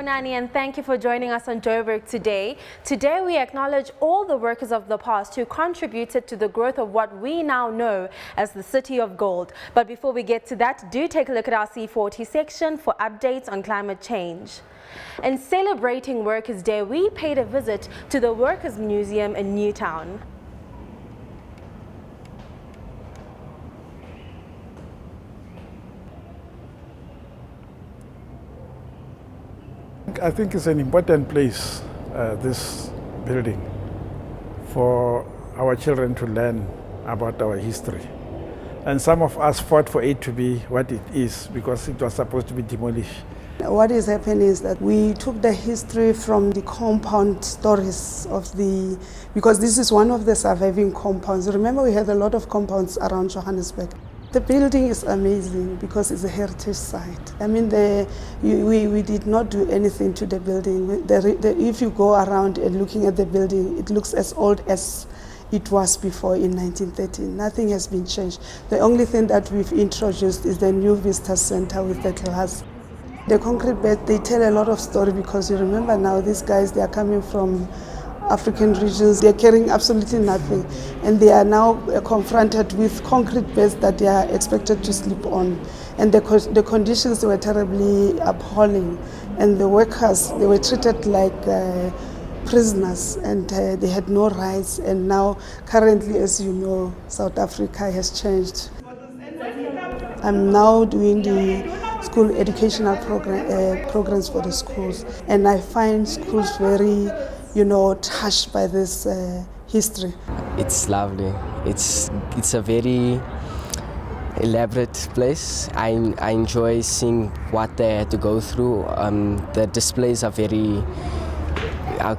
Bonani, and thank you for joining us on Joburg today. Today we acknowledge all the workers of the past who contributed to the growth of what we now know as the City of Gold. But before we get to that, do take a look at our C40 section for updates on climate change. In celebrating Workers' Day, we paid a visit to the Workers' Museum in Newtown. I think it's an important place, this building, for our children to learn about our history. And some of us fought for it to be what it is because it was supposed to be demolished. What is happening is that we took the history from the compound stories of because this is one of the surviving compounds. Remember, we had a lot of compounds around Johannesburg. The building is amazing because it's a heritage site. I mean, we did not do anything to the building. If you go around and looking at the building, it looks as old as it was before in 1913. Nothing has been changed. The only thing that we've introduced is the new visitor center with the glass. The concrete bed, they tell a lot of story because you remember now these guys, they are coming from African regions, they're carrying absolutely nothing, and they are now confronted with concrete beds that they are expected to sleep on. And the conditions were terribly appalling, and the workers, they were treated like prisoners, and they had no rights. And now, currently, as you know, South Africa has changed. I'm now doing the school educational programs for the schools, and I find schools very touched by this history. It's lovely. It's a very elaborate place. I enjoy seeing what they had to go through. The displays are very, are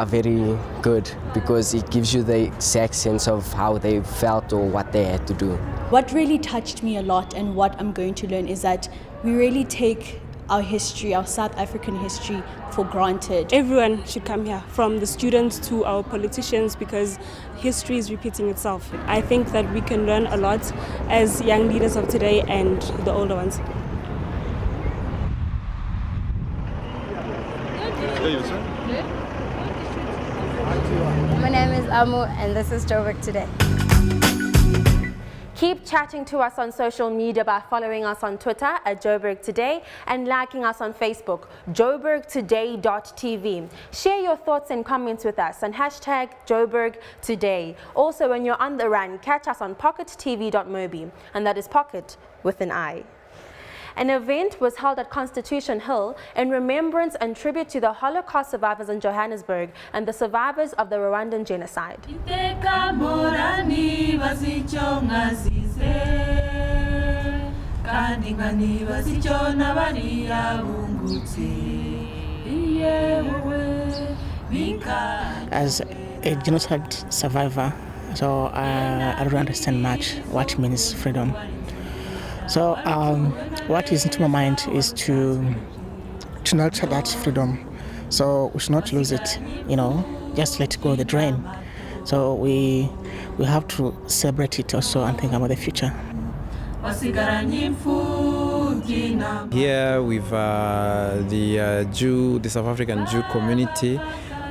very good because it gives you the exact sense of how they felt or what they had to do. What really touched me a lot and what I'm going to learn is that we really take our history, our South African history, for granted. Everyone should come here, from the students to our politicians, because history is repeating itself. I think that we can learn a lot as young leaders of today and the older ones. My name is Amu and this is Joburg Today. Keep chatting to us on social media by following us on Twitter at Joburg Today and liking us on Facebook, joburgtoday.tv. Share your thoughts and comments with us on hashtag Joburg Today. Also, when you're on the run, catch us on pockettv.mobi, and that is pocket with an I. An event was held at Constitution Hill in remembrance and tribute to the Holocaust survivors in Johannesburg and the survivors of the Rwandan genocide. As a genocide survivor, so I don't understand much what means freedom. So what is into my mind is to nurture that freedom. So we should not lose it, just let it go the drain. So we have to celebrate it also and think about the future. Here with the South African Jew community,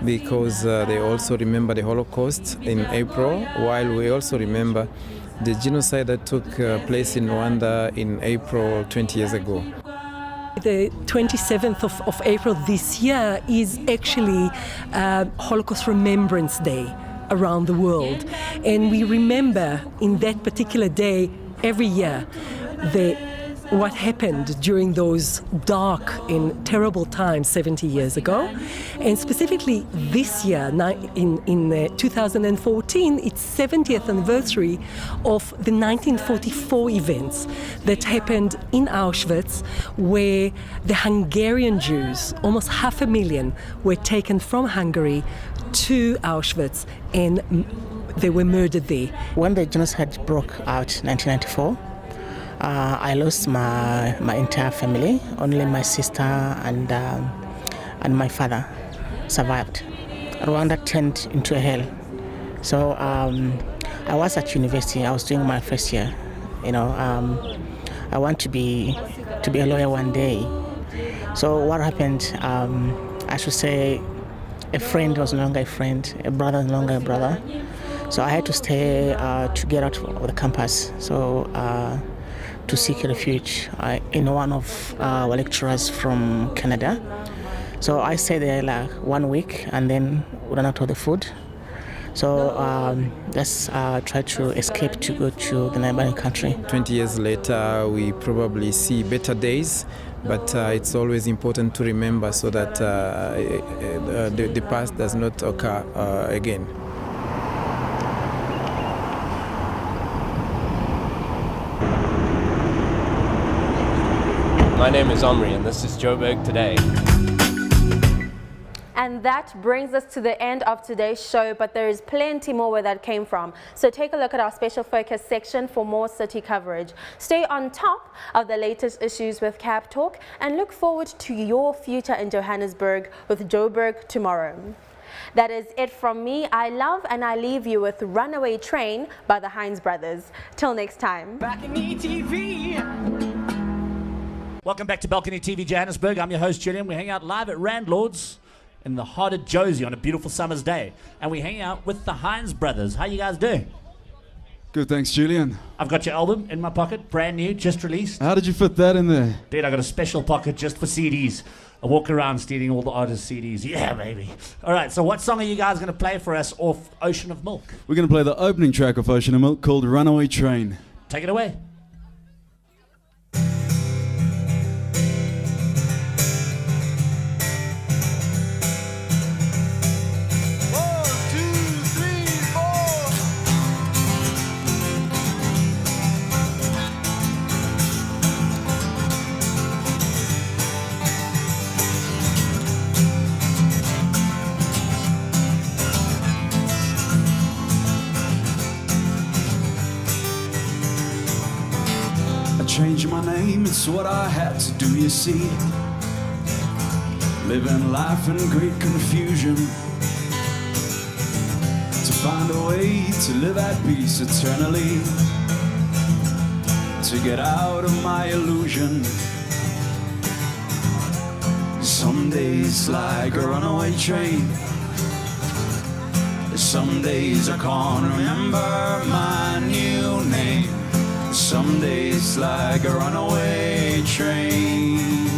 because they also remember the Holocaust in April, while we also remember the genocide that took place in Rwanda in April 20 years ago. The 27th of April this year is actually Holocaust Remembrance Day around the world. And we remember in that particular day every year what happened during those dark and terrible times 70 years ago. And specifically this year, in 2014, it's 70th anniversary of the 1944 events that happened in Auschwitz, where the Hungarian Jews, almost 500,000, were taken from Hungary to Auschwitz and they were murdered there. When the genocide broke out in 1994, I lost my entire family. Only my sister and my father survived. Rwanda turned into a hell. So I was at university. I was doing my first year. I want to be a lawyer one day. So what happened? I should say, a friend was no longer a friend, a brother was no longer a brother. So I had to stay to get out of the campus. So to seek refuge in one of our lecturers from Canada. So I stayed there like 1 week and then ran out of the food. So let's try to escape to go to the neighboring country. 20 years later, we probably see better days, but it's always important to remember so that the past does not occur again. My name is Omri and this is Joburg Today. And that brings us to the end of today's show, but there is plenty more where that came from. So take a look at our special focus section for more city coverage. Stay on top of the latest issues with Cap Talk and look forward to your future in Johannesburg with Joburg Tomorrow. That is it from me. I love and I leave you with Runaway Train by the Hines Brothers. Till next time. Balcony TV. Welcome back to Balcony TV Johannesburg. I'm your host Julian. We hang out live at Randlords in the heart of Josie on a beautiful summer's day. And we hang out with the Hines Brothers. How you guys doing? Good, thanks, Julian. I've got your album in my pocket, brand new, just released. How did you fit that in there? Dude, I got a special pocket just for CDs. I walk around stealing all the artists' CDs. Yeah, baby. All right, so what song are you guys going to play for us off Ocean of Milk? We're going to play the opening track of Ocean of Milk called Runaway Train. Take it away. Change my name, it's what I had to do, you see. Living life in great confusion, to find a way to live at peace eternally, to get out of my illusion. Some days like a runaway train, some days I can't remember my new name. Some days like a runaway train.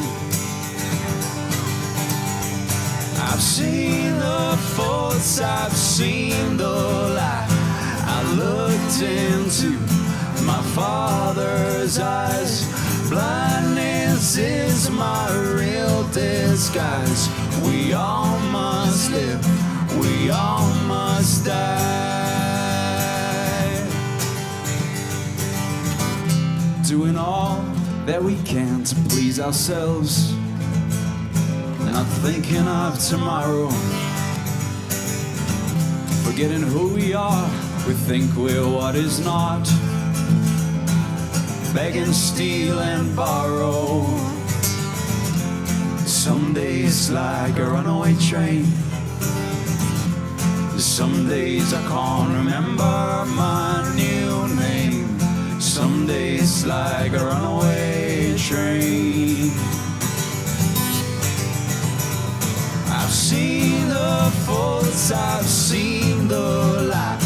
I've seen the faults, I've seen the light. I looked into my Father's eyes. Blindness is my real disguise. We all must live, we all must die. Doing all that we can to please ourselves, not thinking of tomorrow. Forgetting who we are, we think we're what is not. Beg and steal and borrow. Some days like a runaway train, some days I can't remember my new name. Some days like a runaway train. I've seen the faults, I've seen the light.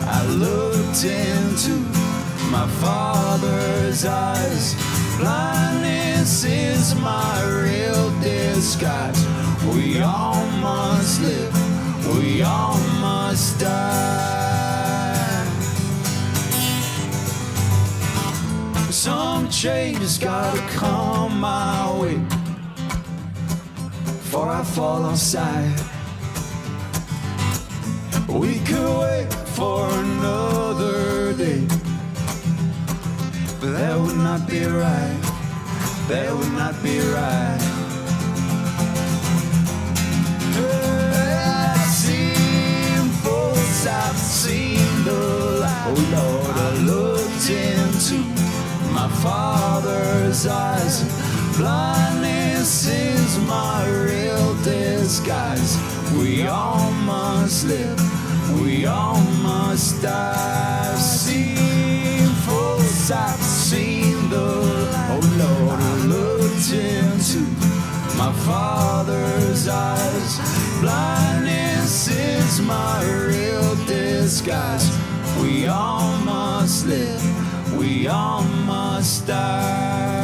I looked into my Father's eyes. Blindness is my real disguise. We all must live, we all must die. Some change has gotta come my way, before I fall outside. We could wait for another day, but that would not be right. That would not be right. I've seen faults, I've seen the light. Oh Lord, I looked into my Father's eyes. Blindness is my real disguise. We all must live, we all must die. I've seen faults, I've seen the light. Oh Lord, I looked into my my father's eyes. Blindness is my real disguise. We all must live, we all must die.